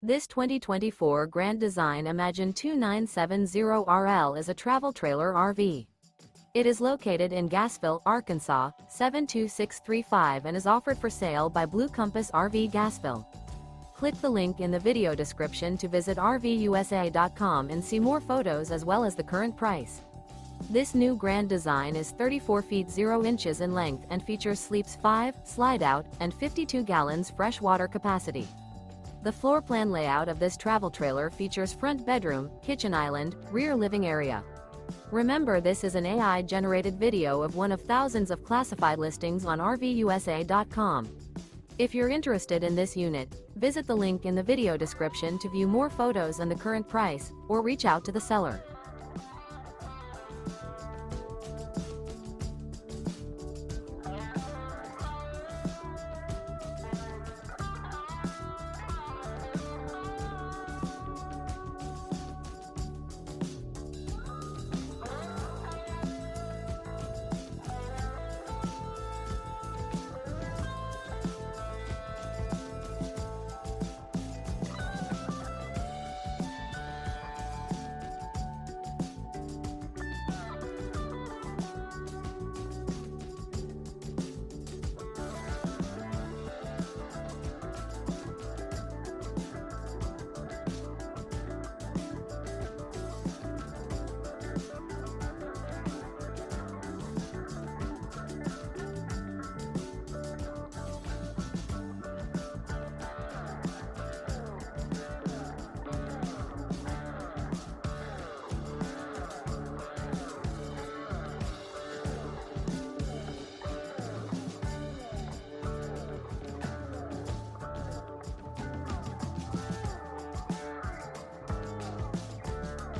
This 2024 Grand Design Imagine 2970RL is a travel trailer RV. It is located in Gassville, Arkansas, 72635 and is offered for sale by Blue Compass RV Gassville. Click the link in the video description to visit RVUSA.com and see more photos as well as the current price. This new Grand Design is 34 feet 0 inches in length and features sleeps 5, slide-out, and 52 gallons fresh water capacity. The floor plan layout of this travel trailer features front bedroom, kitchen island, rear living area. Remember, this is an AI-generated video of one of thousands of classified listings on RVUSA.com. If you're interested in this unit, visit the link in the video description to view more photos and the current price, or reach out to the seller.